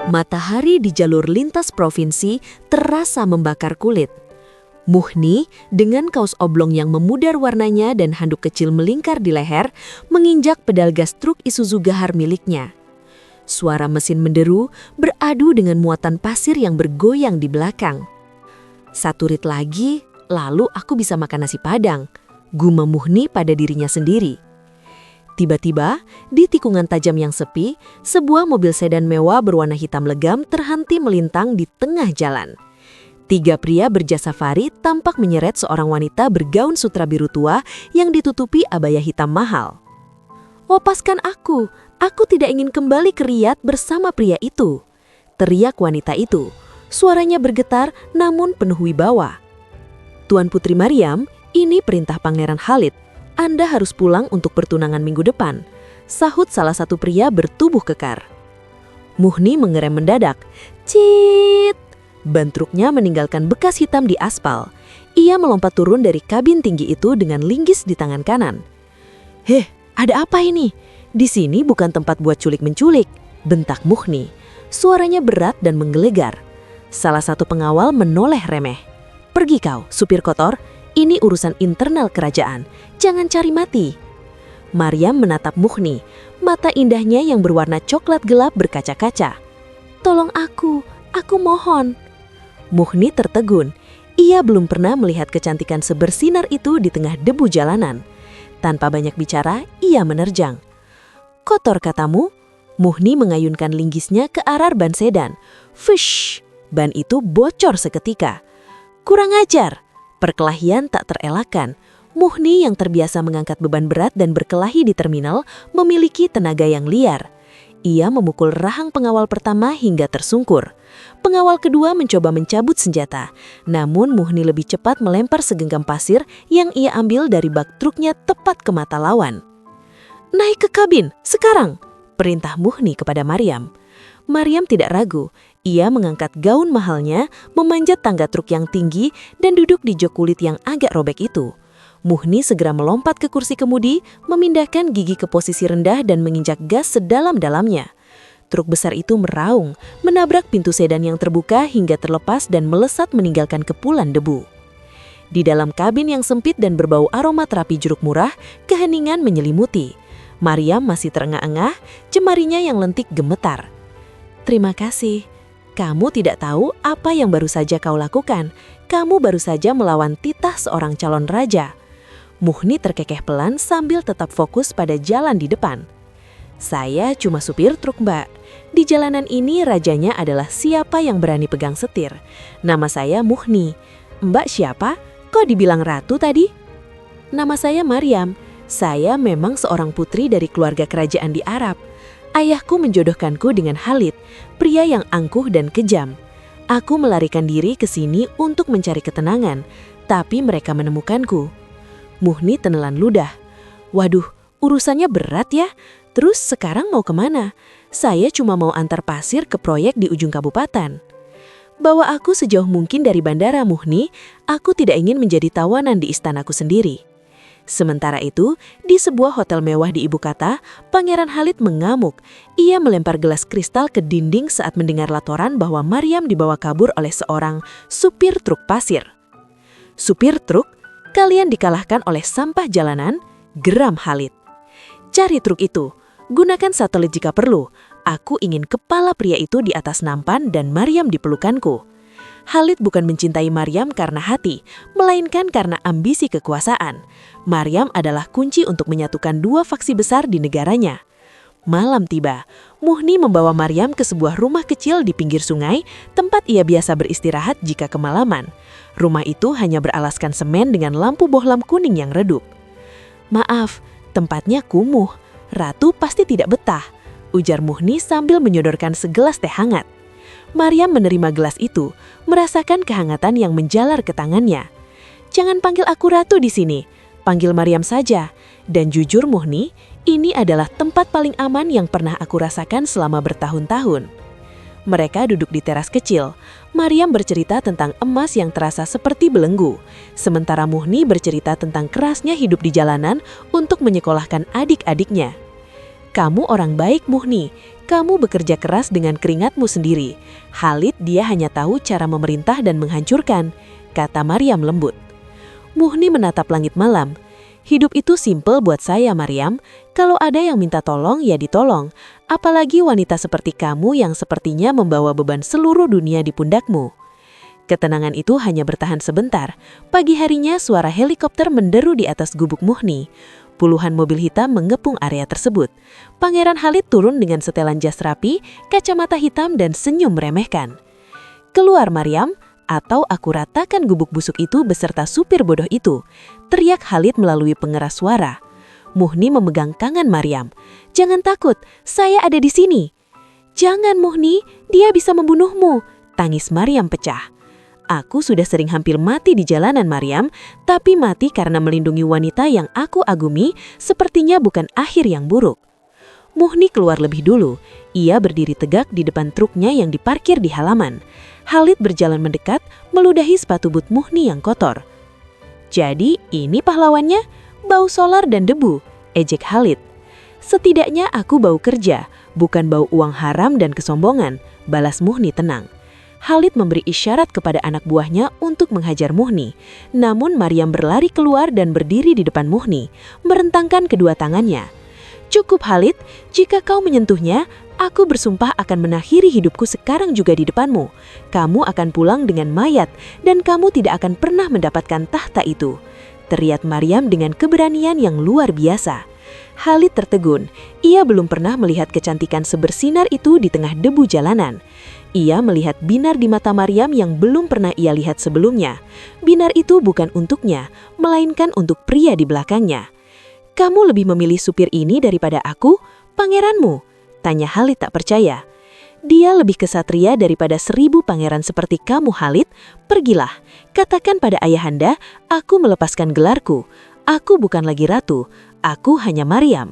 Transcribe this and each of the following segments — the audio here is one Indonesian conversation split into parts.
Matahari di jalur lintas provinsi terasa membakar kulit. Muhni, dengan kaos oblong yang memudar warnanya dan handuk kecil melingkar di leher, menginjak pedal gas truk Isuzu Gahar miliknya. Suara mesin menderu beradu dengan muatan pasir yang bergoyang di belakang. Satu rit lagi, lalu aku bisa makan nasi Padang, gumam Muhni pada dirinya sendiri. Tiba-tiba, di tikungan tajam yang sepi, sebuah mobil sedan mewah berwarna hitam legam terhenti melintang di tengah jalan. 3 pria berjas safari tampak menyeret seorang wanita bergaun sutra biru tua yang ditutupi abaya hitam mahal. "Lepaskan aku tidak ingin kembali ke Riyadh bersama pria itu," teriak wanita itu. Suaranya bergetar namun penuh wibawa. "Tuan Putri Maryam, ini perintah Pangeran Khalid. Anda harus pulang untuk pertunangan minggu depan," sahut salah satu pria bertubuh kekar. Muhni mengerem mendadak. Cit! Ban truknya meninggalkan bekas hitam di aspal. Ia melompat turun dari kabin tinggi itu dengan linggis di tangan kanan. "Heh, ada apa ini? Di sini bukan tempat buat culik-menculik," bentak Muhni. Suaranya berat dan menggelegar. Salah satu pengawal menoleh remeh. "Pergi kau, supir kotor. Ini urusan internal kerajaan. Jangan cari mati." Maryam menatap Muhni. Mata indahnya yang berwarna coklat gelap berkaca-kaca. "Tolong aku mohon." Muhni tertegun. Ia belum pernah melihat kecantikan sebersinar itu di tengah debu jalanan. Tanpa banyak bicara, ia menerjang. "Kotor katamu?" Muhni mengayunkan linggisnya ke arah ban sedan. Fush! Ban itu bocor seketika. "Kurang ajar!" Perkelahian tak terelakkan. Muhni yang terbiasa mengangkat beban berat dan berkelahi di terminal memiliki tenaga yang liar. Ia memukul rahang pengawal pertama hingga tersungkur. Pengawal kedua mencoba mencabut senjata, namun Muhni lebih cepat melempar segenggam pasir yang ia ambil dari bak truknya tepat ke mata lawan. "Naik ke kabin, sekarang!" perintah Muhni kepada Maryam. Maryam tidak ragu. Ia mengangkat gaun mahalnya, memanjat tangga truk yang tinggi, dan duduk di jok kulit yang agak robek itu. Muhni segera melompat ke kursi kemudi, memindahkan gigi ke posisi rendah dan menginjak gas sedalam-dalamnya. Truk besar itu meraung, menabrak pintu sedan yang terbuka hingga terlepas dan melesat meninggalkan kepulan debu. Di dalam kabin yang sempit dan berbau aroma terapi jeruk murah, keheningan menyelimuti. Maryam masih terengah-engah, jemarinya yang lentik gemetar. "Terima kasih. Kamu tidak tahu apa yang baru saja kau lakukan. Kamu baru saja melawan titah seorang calon raja." Muhni terkekeh pelan sambil tetap fokus pada jalan di depan. "Saya cuma supir truk, Mbak. Di jalanan ini rajanya adalah siapa yang berani pegang setir. Nama saya Muhni." "Mbak siapa? Kok dibilang ratu tadi?" "Nama saya Maryam. Saya memang seorang putri dari keluarga kerajaan di Arab. Ayahku menjodohkanku dengan Khalid, pria yang angkuh dan kejam. Aku melarikan diri ke sini untuk mencari ketenangan, tapi mereka menemukanku." Muhni tenelan ludah. "Waduh, urusannya berat ya. Terus sekarang mau kemana? Saya cuma mau antar pasir ke proyek di ujung kabupaten." "Bawa aku sejauh mungkin dari bandara, Muhni. Aku tidak ingin menjadi tawanan di istanaku sendiri." Sementara itu, di sebuah hotel mewah di ibu kota, Pangeran Khalid mengamuk. Ia melempar gelas kristal ke dinding saat mendengar laporan bahwa Maryam dibawa kabur oleh seorang supir truk pasir. "Supir truk? Kalian dikalahkan oleh sampah jalanan?" geram Khalid. "Cari truk itu. Gunakan satelit jika perlu. Aku ingin kepala pria itu di atas nampan dan Maryam di pelukanku." Khalid bukan mencintai Maryam karena hati, melainkan karena ambisi kekuasaan. Maryam adalah kunci untuk menyatukan 2 faksi besar di negaranya. Malam tiba, Muhni membawa Maryam ke sebuah rumah kecil di pinggir sungai, tempat ia biasa beristirahat jika kemalaman. Rumah itu hanya beralaskan semen dengan lampu bohlam kuning yang redup. "Maaf, tempatnya kumuh. Ratu pasti tidak betah," ujar Muhni sambil menyodorkan segelas teh hangat. Maryam menerima gelas itu, merasakan kehangatan yang menjalar ke tangannya. "Jangan panggil aku ratu di sini. Panggil Maryam saja. Dan jujur Muhni, ini adalah tempat paling aman yang pernah aku rasakan selama bertahun-tahun." Mereka duduk di teras kecil. Maryam bercerita tentang emas yang terasa seperti belenggu, sementara Muhni bercerita tentang kerasnya hidup di jalanan untuk menyekolahkan adik-adiknya. Kamu orang baik, Muhni. Kamu bekerja keras dengan keringatmu sendiri. Khalid dia hanya tahu cara memerintah dan menghancurkan, kata Maryam lembut. Muhni menatap langit malam. Hidup itu simpel buat saya, Maryam. Kalau ada yang minta tolong, ya ditolong. Apalagi wanita seperti kamu yang sepertinya membawa beban seluruh dunia di pundakmu. Ketenangan itu hanya bertahan sebentar. Pagi harinya suara helikopter menderu di atas gubuk Muhni. Puluhan mobil hitam mengepung area tersebut. Pangeran Khalid turun dengan setelan jas rapi, kacamata hitam dan senyum meremehkan. Keluar, Maryam, atau aku ratakan gubuk busuk itu beserta supir bodoh itu, teriak Khalid melalui pengeras suara. Muhni memegang tangan Maryam. Jangan takut, saya ada di sini. Jangan, Muhni, dia bisa membunuhmu, tangis Maryam pecah. Aku sudah sering hampir mati di jalanan, Maryam, tapi mati karena melindungi wanita yang aku agumi sepertinya bukan akhir yang buruk. Muhni keluar lebih dulu. Ia berdiri tegak di depan truknya yang diparkir di halaman. Khalid berjalan mendekat, meludahi sepatu but Muhni yang kotor. Jadi ini pahlawannya? Bau solar dan debu, ejek Khalid. Setidaknya aku bau kerja, bukan bau uang haram dan kesombongan, balas Muhni tenang. Khalid memberi isyarat kepada anak buahnya untuk menghajar Muhni. Namun Maryam berlari keluar dan berdiri di depan Muhni, merentangkan kedua tangannya. Cukup, Khalid, jika kau menyentuhnya, aku bersumpah akan mengakhiri hidupku sekarang juga di depanmu. Kamu akan pulang dengan mayat, dan kamu tidak akan pernah mendapatkan tahta itu. Teriak Maryam dengan keberanian yang luar biasa. Khalid tertegun. Ia belum pernah melihat kecantikan sebersinar itu di tengah debu jalanan. Ia melihat binar di mata Maryam yang belum pernah ia lihat sebelumnya. Binar itu bukan untuknya, melainkan untuk pria di belakangnya. Kamu lebih memilih supir ini daripada aku, pangeranmu? Tanya Khalid tak percaya. Dia lebih kesatria daripada 1000 pangeran seperti kamu, Khalid. Pergilah, katakan pada ayahanda, aku melepaskan gelarku. Aku bukan lagi ratu, aku hanya Maryam.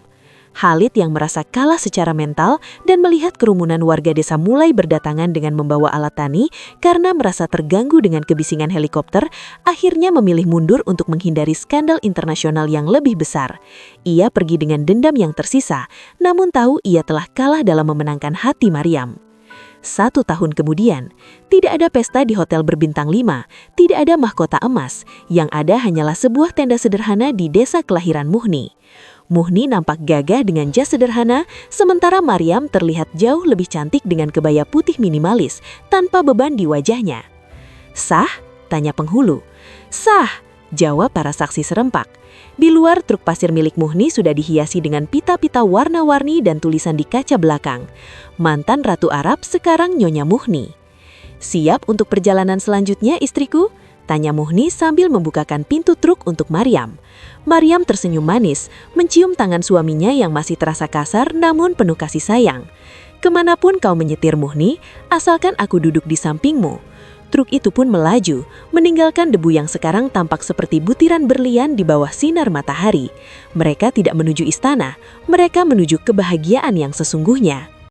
Khalid yang merasa kalah secara mental dan melihat kerumunan warga desa mulai berdatangan dengan membawa alat tani karena merasa terganggu dengan kebisingan helikopter, akhirnya memilih mundur untuk menghindari skandal internasional yang lebih besar. Ia pergi dengan dendam yang tersisa, namun tahu ia telah kalah dalam memenangkan hati Maryam. 1 tahun kemudian, tidak ada pesta di hotel berbintang 5, tidak ada mahkota emas, yang ada hanyalah sebuah tenda sederhana di desa kelahiran Muhni. Muhni nampak gagah dengan jas sederhana, sementara Maryam terlihat jauh lebih cantik dengan kebaya putih minimalis, tanpa beban di wajahnya. Sah? Tanya penghulu. Sah, jawab para saksi serempak. Di luar truk pasir milik Muhni sudah dihiasi dengan pita-pita warna-warni dan tulisan di kaca belakang. Mantan Ratu Arab sekarang Nyonya Muhni. Siap untuk perjalanan selanjutnya, istriku? Tanya Muhni sambil membukakan pintu truk untuk Maryam. Maryam tersenyum manis, mencium tangan suaminya yang masih terasa kasar namun penuh kasih sayang. Kemanapun kau menyetir, Muhni, asalkan aku duduk di sampingmu. Truk itu pun melaju, meninggalkan debu yang sekarang tampak seperti butiran berlian di bawah sinar matahari. Mereka tidak menuju istana, mereka menuju kebahagiaan yang sesungguhnya.